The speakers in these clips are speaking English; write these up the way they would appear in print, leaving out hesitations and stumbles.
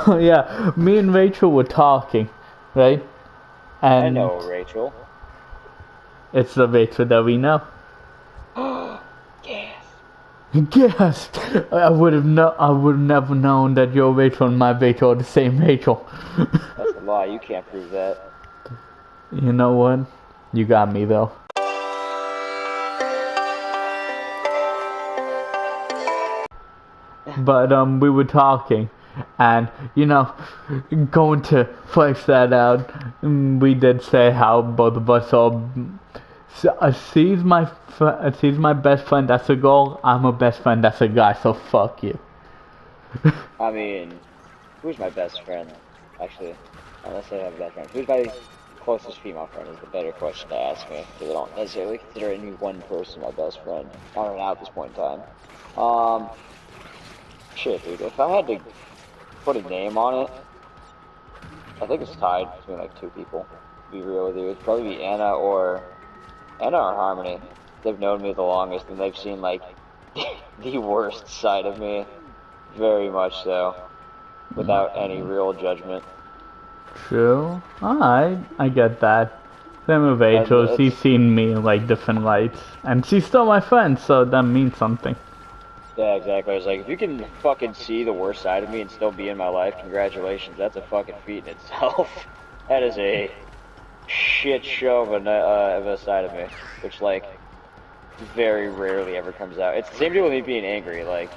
Yeah, me and Rachel were talking, right? I And know Rachel. it's the Rachel that we know. Yes. Yes, I would have never known that your Rachel and my Rachel are the same Rachel. That's a lie. You can't prove that. You know what? You got me though. But we were talking, and going to flesh that out, we did say how both of us are. She's my best friend that's a girl. I'm her best friend that's a guy. So fuck you. I mean, who's my best friend? Actually, let's say I have a best friend. Who's my closest female friend is the better question to ask me, because I don't necessarily consider any one person my best friend. I don't know at this point in time. Shit, dude. If I had to put a name on it, I think it's tied between like two people. To be real with you, it'd probably be Anna or Harmony. They've known me the longest, and they've seen like the worst side of me, very much so, without any real judgment. True. Alright, I get that. Same with And Rachel. it's She's seen me in like different lights, and she's still my friend, so that means something. yeah, exactly. I was like, if you can fucking see the worst side of me and still be in my life, congratulations. That's a fucking feat in itself. That is a shit show of a side of me, which like very rarely ever comes out. It's the same deal with me being angry. Like,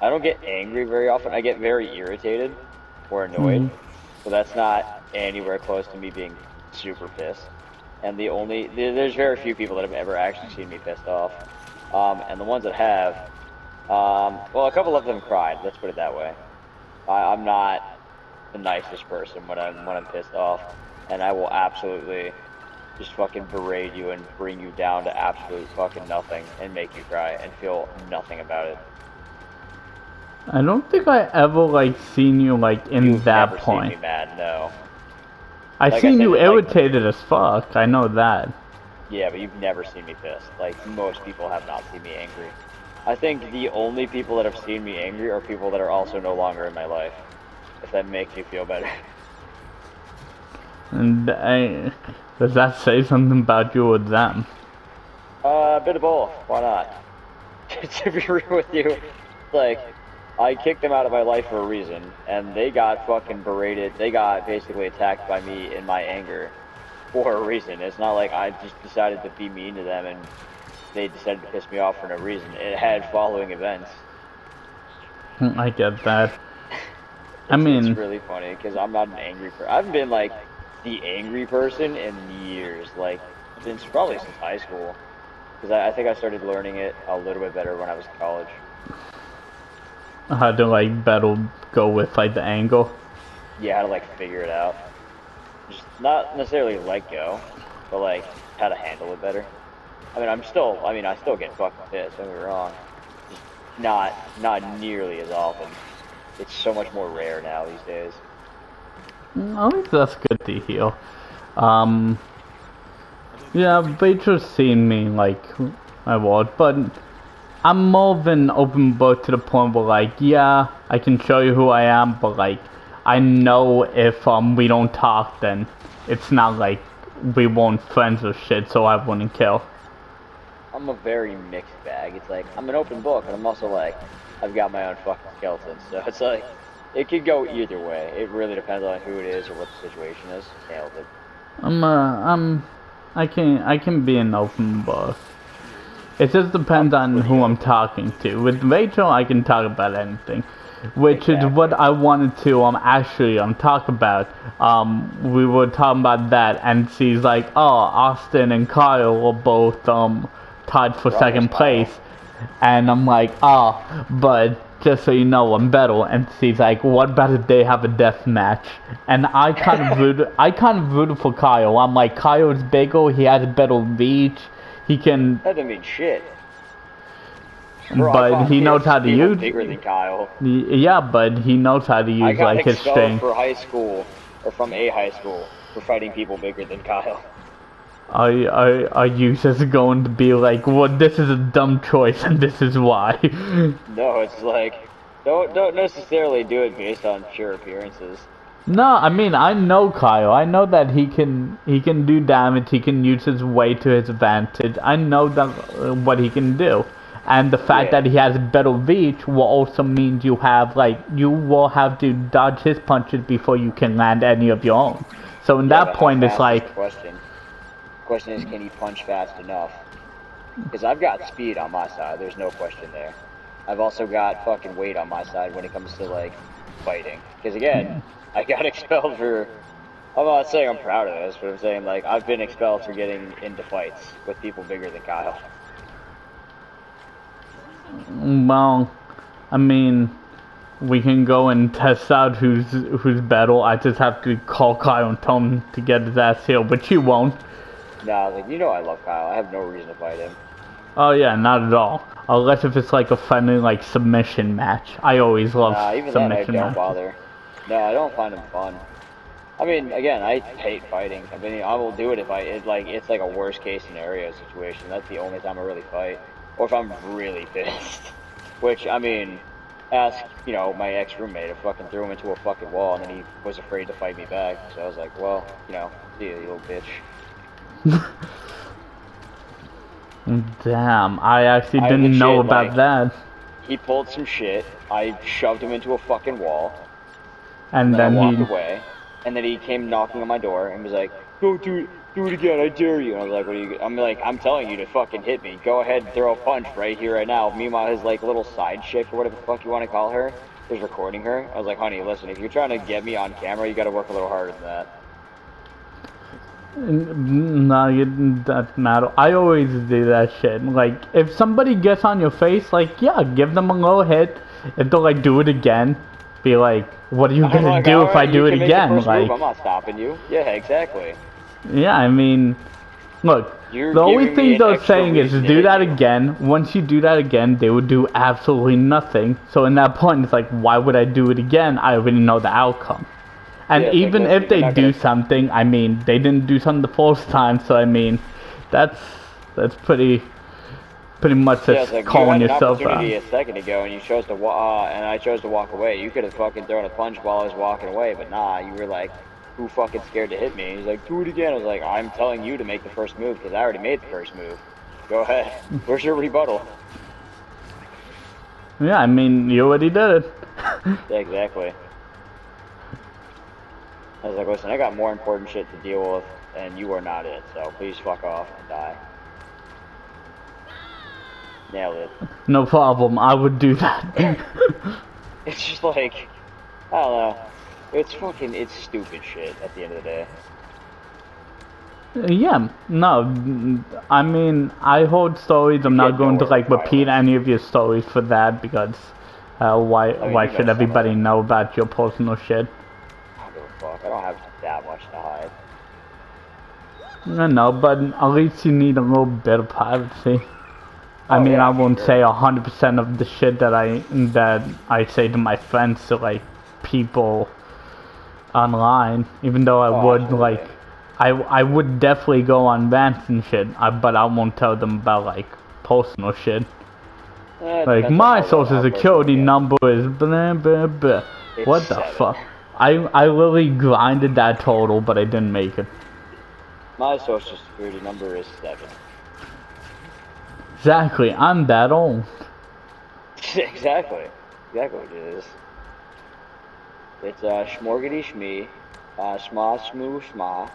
I don't get angry very often. I get very irritated or annoyed. So that's not anywhere close to me being super pissed. And there's very few people that have ever actually seen me pissed off. And the ones that have, well, a couple of them cried. Let's put it that way. I'm not the nicest person when I'm pissed off, and I will absolutely just fucking berate you and bring you down to absolute fucking nothing and make you cry and feel nothing about it. I don't think I ever like seen you like in You've that never point. seen me mad, no. I Like I seen said, you it's like, irritated as fuck. I know that. yeah, but you've never seen me pissed. Like, most people have not seen me angry. I think the only people that have seen me angry are people that are also no longer in my life. If that makes you feel better. And does that say something about you or them? A bit of both. Why not? To be real with you, like, I kicked them out of my life for a reason, and they got fucking berated. They got basically attacked by me in my anger for a reason. It's not like I just decided to be mean to them and they decided to piss me off for no reason. It had following events. I get that. It's really funny because I'm not an angry person. I haven't been like the angry person in years, like probably since high school. Because I think I started learning it a little bit better when I was in college. How to like better go with like the angle. Yeah, how to like figure it out. Just not necessarily let go, but like how to handle it better. I mean, I still get fucking pissed, don't get me wrong. Just not nearly as often. It's so much more rare now these days. I think that's good to hear. Yeah, they just seen me like I was, but I'm more of an open book to the point where like, yeah, I can show you who I am, but like, I know if we don't talk, then it's not like we won't friends or shit, so I wouldn't kill. I'm a very mixed bag. It's like, I'm an open book, but I'm also like, I've got my own fucking skeleton. So it's like, it could go either way. It really depends on who it is or what the situation is. Nailed it. I can be an open book. It just depends on who I'm talking to. With Rachel, I can talk about anything. Which is what I wanted to actually talk about. We were talking about that, and she's like, "Oh, Austin and Kyle are both tied for second place," and I'm like, "Oh, but just so you know, I'm better." And she's like, "What about if they have a death match?" And I kind of rooted for Kyle. I'm like, Kyle's bigger, he has a better reach, he can. That doesn't mean shit. But he knows how to use. Bigger than Kyle. Yeah, but he knows how to use like his strength. For high school, or from a high school, for fighting people bigger than Kyle. Are you just going to be like, well, this is a dumb choice and this is why? No, it's like, Don't necessarily do it based on pure appearances. No, I mean I know Kyle. I know that he can do damage. He can use his weight to his advantage. I know that what he can do, and the fact Yeah. that he has better reach will also mean you will have to dodge his punches before you can land any of your own. So in Yeah, that but how point, it's fast is like the question? The question is, can he punch fast enough? Because I've got speed on my side. There's no question there. I've also got fucking weight on my side when it comes to like fighting. Because again, I got expelled for. I'm not saying I'm proud of this, but I'm saying like I've been expelled for getting into fights with people bigger than Kyle. well, I mean. We can go and test out who's better. I just have to call Kyle and tell him to get his ass healed, but you won't. Nah, like you know I love Kyle. I have no reason to fight him. Oh yeah, not at all. Unless if it's like a friendly like submission match. I always love Nah, even then I submission don't matches. bother. No, I don't find him fun. I mean, again, I hate fighting. I mean, I will do it if it's like a worst case scenario situation. That's the only time I really fight, or if I'm really pissed. Which I mean, ask my ex roommate. I fucking threw him into a fucking wall, and then he was afraid to fight me back. So I was like, well, see you, you little bitch. Damn, I actually I didn't know legit about that. he pulled some shit. I shoved him into a fucking wall. And And then I then walked he, away, and then he came knocking on my door and was like, "Go do it again, I dare you." And I was like, "What are you?" I'm like, "I'm telling you to fucking hit me. Go ahead, and throw a punch right here, right now." Meanwhile, his like little side chick or whatever the fuck you want to call her was recording her. I was like, "Honey, listen, if you're trying to get me on camera, you got to work a little harder than that." no, it doesn't matter. I always do that shit. Like, if somebody gets on your face, like, yeah, give them a little hit. If they'll like do it again, be like, what are you I'm gonna like, do "All if I right, you do it can make the again? first move. Like, I'm not stopping you." Yeah, exactly. yeah, I mean, look, You're the only giving me thing an they're extra saying is reason to do hit that you. again. Once you do that again, they would do absolutely nothing. So in that point, it's like, why would I do it again? I already know the outcome. And Yeah, it's like, even listen, if if you're they not do gonna. something, I mean, they didn't do something the first time, so I mean, that's pretty much Yeah, it's just like you calling had an yourself opportunity out. a second ago, and you chose to and I chose to walk away. You could have fucking thrown a punch while I was walking away, but nah, you were like, "Who fucking scared to hit me?" He's like, "Do it again." I was like, "I'm telling you to make the first move because I already made the first move. Go ahead. Where's your rebuttal?" Yeah, I mean, you already did it. Yeah, exactly. I was like, "Listen, I got more important shit to deal with, and you are not it. So please fuck off and die." Nailed it. No problem, I would do that. It's just like, I don't know. It's stupid shit at the end of the day. Yeah, no, I mean, I heard stories. You I'm not get going to nowhere with like repeat violence. any of your stories for that because I mean, why you know should some of everybody them. know about your personal shit? I don't give a fuck. I don't have that much to hide. No, but at least you need a little bit of privacy. I Oh mean, I yeah, for won't say sure. 100% of the shit that I say to my friends to like people online, even though I Oh, would absolutely. I would definitely go on rants and shit. But I won't tell them about like personal shit. It Like depends on my how social personal it security gets. number is blah blah blah. It's What the 7. fuck? I literally grinded that total, but I didn't make it. My social security number is 7. Exactly, I'm that old. Exactly. Exactly what it is. It's schmorgity schmee, schma shmoo schma,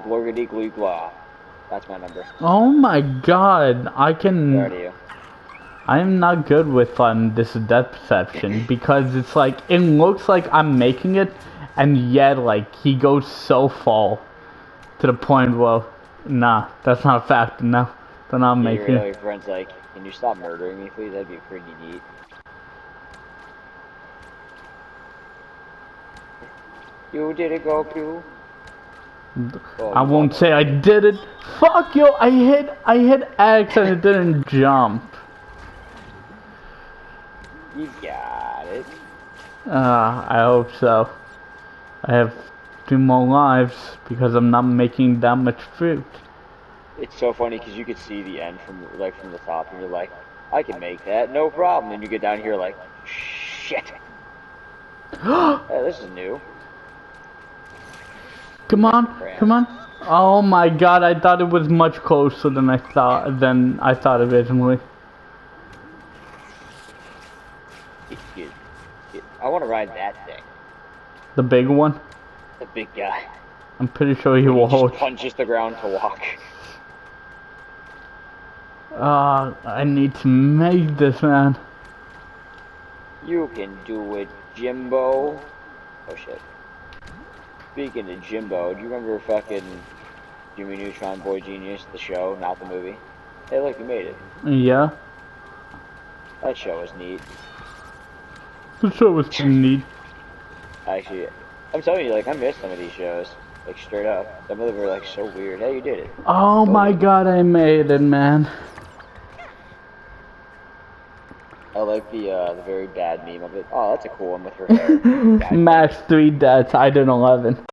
glorgity glue glah. That's my number. Oh my god, Where are you? I'm not good with this depth perception because it's like it looks like I'm making it, and yet like he goes so far to the point where nah, that's not a fact. No, then I'm Yeah, making it. your friend's like, "Can you stop murdering me, please? That'd be pretty neat." You did it, Goku. Oh, I you won't say I motherfucker. did it. Fuck yo, I hit X and it didn't jump. You got it. I hope so. I have 2 more lives because I'm not making that much fruit. It's so funny because you could see the end from the top, and you're like, "I can make that, no problem." And you get down here like, Shit. This is new. Come on, come on. Oh my god, I thought it was much closer than I thought originally. I want to ride that thing. The big one? The big guy. I'm pretty sure he will hold. Just punches the ground to walk. I need to make this, man. You can do it, Jimbo. Oh shit. Speaking of Jimbo, do you remember fucking Jimmy Neutron Boy Genius, the show, not the movie? Hey, look, you made it. Yeah. That show was neat. The show was pretty neat. Actually, I'm telling you, like, I miss some of these shows. Like, straight up. Some of them were, like, so weird. Hey, you did it. Oh my god, I made it, man. I like the very bad meme of it. Oh, that's a cool one with her hair. Max 3 deaths, I did 11.